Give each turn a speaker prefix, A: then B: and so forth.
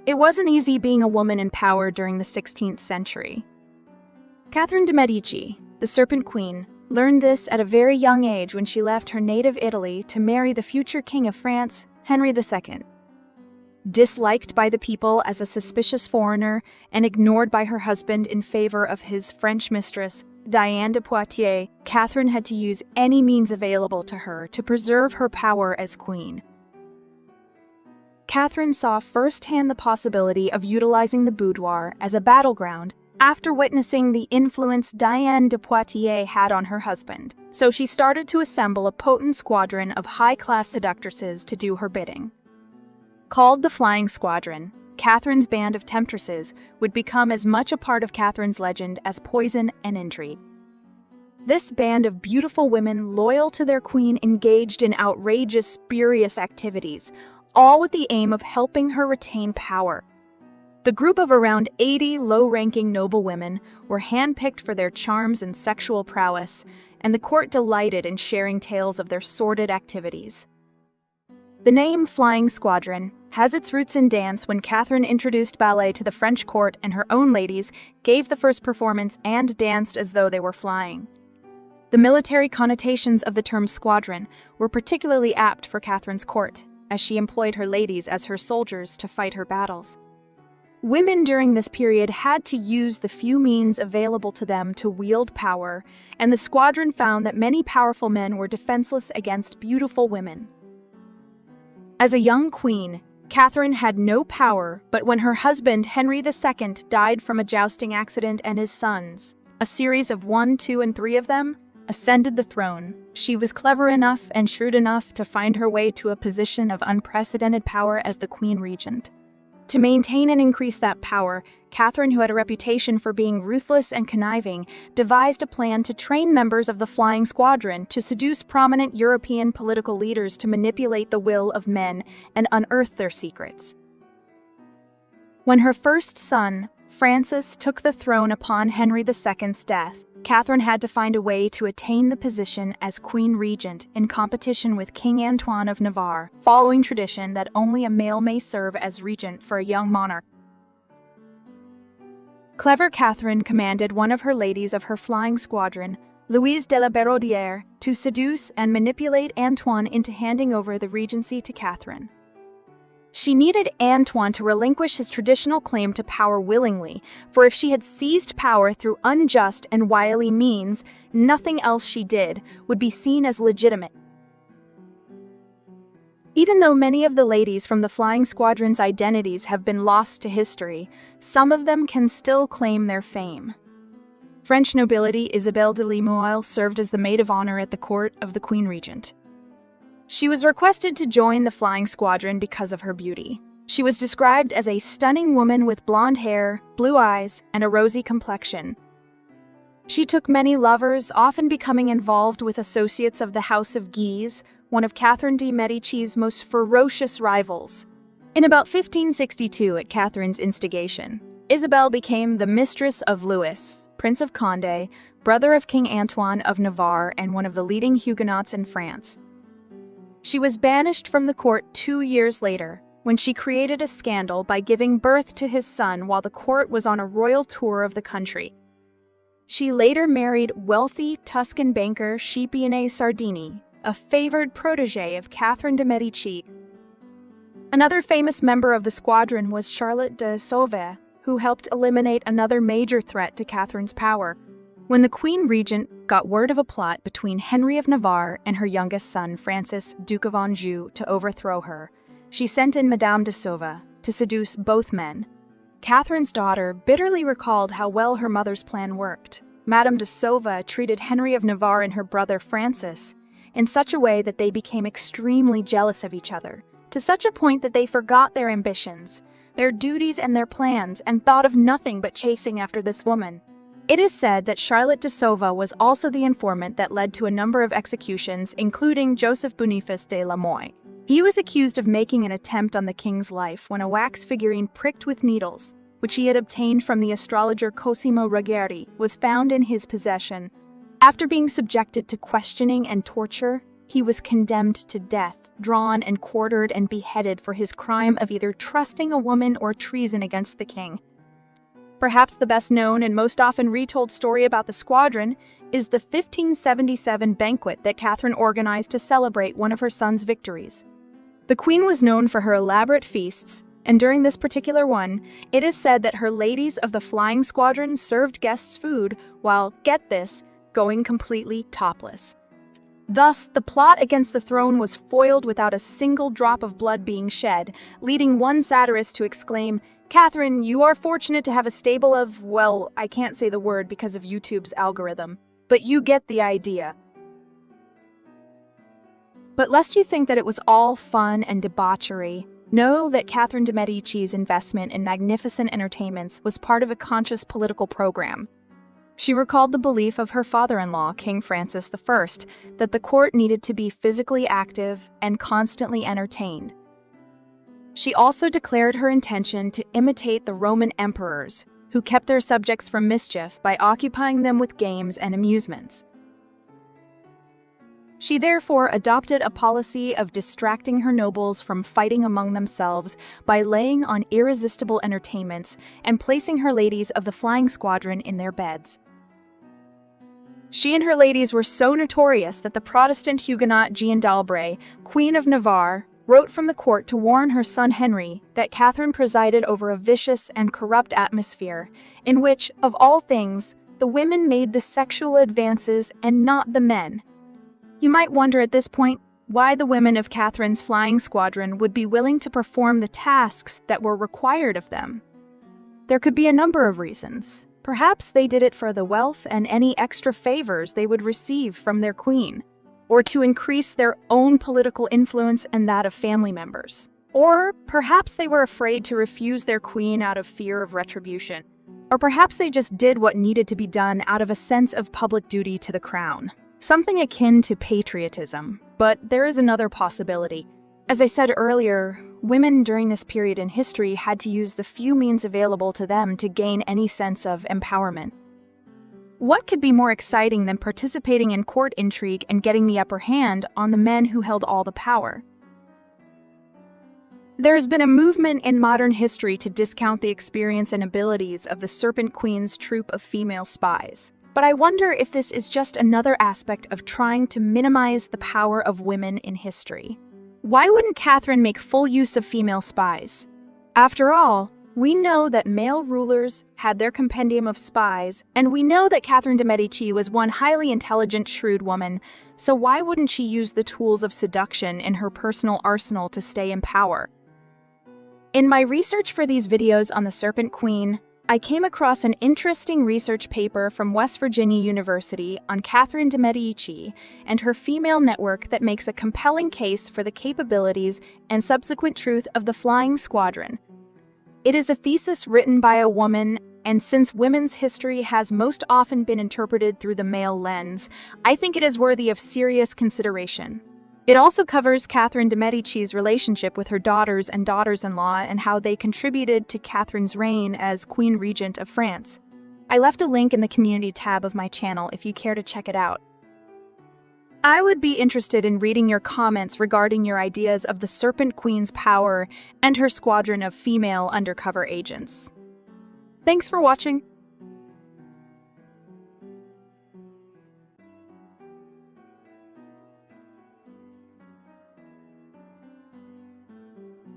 A: It wasn't easy being a woman in power during the 16th century. Catherine De Medici, the Serpent Queen, learned this at a very young age when she left her native Italy to marry the future King of France, Henry II. Disliked by the people as a suspicious foreigner and ignored by her husband in favor of his French mistress, Diane de Poitiers, Catherine had to use any means available to her to preserve her power as queen. Catherine saw firsthand the possibility of utilizing the boudoir as a battleground after witnessing the influence Diane de Poitiers had on her husband, so she started to assemble a potent squadron of high-class seductresses to do her bidding. Called the Flying Squadron, Catherine's band of temptresses would become as much a part of Catherine's legend as poison and intrigue. This band of beautiful women loyal to their queen engaged in outrageous, spurious activities, all with the aim of helping her retain power. The group of around 80 low-ranking noblewomen were handpicked for their charms and sexual prowess, and the court delighted in sharing tales of their sordid activities. The name Flying Squadron has its roots in dance when Catherine introduced ballet to the French court and her own ladies gave the first performance and danced as though they were flying. The military connotations of the term squadron were particularly apt for Catherine's court, as she employed her ladies as her soldiers to fight her battles. Women during this period had to use the few means available to them to wield power, and the squadron found that many powerful men were defenseless against beautiful women. As a young queen, Catherine had no power, but when her husband, Henry II, died from a jousting accident and his sons, a series of 1, 2, and 3 of them, ascended the throne, she was clever enough and shrewd enough to find her way to a position of unprecedented power as the Queen Regent. To maintain and increase that power, Catherine, who had a reputation for being ruthless and conniving, devised a plan to train members of the Flying Squadron to seduce prominent European political leaders to manipulate the will of men and unearth their secrets. When her first son, Francis, took the throne upon Henry II's death, Catherine had to find a way to attain the position as Queen Regent in competition with King Antoine of Navarre, following tradition that only a male may serve as regent for a young monarch. Clever Catherine commanded one of her ladies of her flying squadron, Louise de la Barodière, to seduce and manipulate Antoine into handing over the regency to Catherine. She needed Antoine to relinquish his traditional claim to power willingly, for if she had seized power through unjust and wily means, nothing else she did would be seen as legitimate. Even though many of the ladies from the Flying Squadron's identities have been lost to history, some of them can still claim their fame. French nobility Isabelle de Limeuil served as the maid of honor at the court of the Queen Regent. She was requested to join the Flying Squadron because of her beauty. She was described as a stunning woman with blonde hair, blue eyes, and a rosy complexion. She took many lovers, often becoming involved with associates of the House of Guise, one of Catherine de Medici's most ferocious rivals. In about 1562, at Catherine's instigation, Isabelle became the mistress of Louis, Prince of Condé, brother of King Antoine of Navarre and one of the leading Huguenots in France. She was banished from the court 2 years later, when she created a scandal by giving birth to his son while the court was on a royal tour of the country. She later married wealthy Tuscan banker Scipione Sardini, a favored protégé of Catherine de Medici. Another famous member of the squadron was Charlotte de Sauve, who helped eliminate another major threat to Catherine's power. When the Queen Regent got word of a plot between Henry of Navarre and her youngest son, Francis, Duke of Anjou, to overthrow her, she sent in Madame de Sauve to seduce both men. Catherine's daughter bitterly recalled how well her mother's plan worked. Madame de Sauve treated Henry of Navarre and her brother Francis in such a way that they became extremely jealous of each other, to such a point that they forgot their ambitions, their duties and their plans, and thought of nothing but chasing after this woman. It is said that Charlotte de Sauve was also the informant that led to a number of executions, including Joseph Boniface de la Limeuil. He was accused of making an attempt on the king's life when a wax figurine pricked with needles, which he had obtained from the astrologer Cosimo Ruggieri, was found in his possession. After being subjected to questioning and torture, he was condemned to death. drawn, and quartered and beheaded for his crime of either trusting a woman or treason against the king. Perhaps the best known and most often retold story about the Squadron is the 1577 banquet that Catherine organized to celebrate one of her son's victories. The queen was known for her elaborate feasts, and during this particular one, it is said that her ladies of the Flying Squadron served guests food while, get this, going completely topless. Thus, the plot against the throne was foiled without a single drop of blood being shed, leading one satirist to exclaim, "Catherine, you are fortunate to have a stable of, well, I can't say the word because of YouTube's algorithm, but you get the idea." But lest you think that it was all fun and debauchery, know that Catherine De Medici's investment in magnificent entertainments was part of a conscious political program. She recalled the belief of her father-in-law, King Francis I, that the court needed to be physically active and constantly entertained. She also declared her intention to imitate the Roman emperors, who kept their subjects from mischief by occupying them with games and amusements. She therefore adopted a policy of distracting her nobles from fighting among themselves by laying on irresistible entertainments and placing her ladies of the Flying Squadron in their beds. She and her ladies were so notorious that the Protestant Huguenot Jeanne d'Albret, Queen of Navarre, wrote from the court to warn her son Henry that Catherine presided over a vicious and corrupt atmosphere in which, of all things, the women made the sexual advances and not the men. You might wonder at this point why the women of Catherine's Flying Squadron would be willing to perform the tasks that were required of them. There could be a number of reasons. Perhaps they did it for the wealth and any extra favors they would receive from their queen, or to increase their own political influence and that of family members. Or perhaps they were afraid to refuse their queen out of fear of retribution. Or perhaps they just did what needed to be done out of a sense of public duty to the crown. Something akin to patriotism, but there is another possibility. As I said earlier, women during this period in history had to use the few means available to them to gain any sense of empowerment. What could be more exciting than participating in court intrigue and getting the upper hand on the men who held all the power? There has been a movement in modern history to discount the experience and abilities of the Serpent Queen's troupe of female spies. But I wonder if this is just another aspect of trying to minimize the power of women in history. Why wouldn't Catherine make full use of female spies? After all, we know that male rulers had their compendium of spies, and we know that Catherine de Medici was one highly intelligent, shrewd woman, so why wouldn't she use the tools of seduction in her personal arsenal to stay in power? In my research for these videos on the Serpent Queen, I came across an interesting research paper from West Virginia University on Catherine de Medici and her female network that makes a compelling case for the capabilities and subsequent truth of the Flying Squadron. It is a thesis written by a woman, and since women's history has most often been interpreted through the male lens, I think it is worthy of serious consideration. It also covers Catherine de Medici's relationship with her daughters and daughters-in-law and how they contributed to Catherine's reign as Queen Regent of France. I left a link in the community tab of my channel if you care to check it out. I would be interested in reading your comments regarding your ideas of the Serpent Queen's power and her squadron of female undercover agents. Thanks for watching.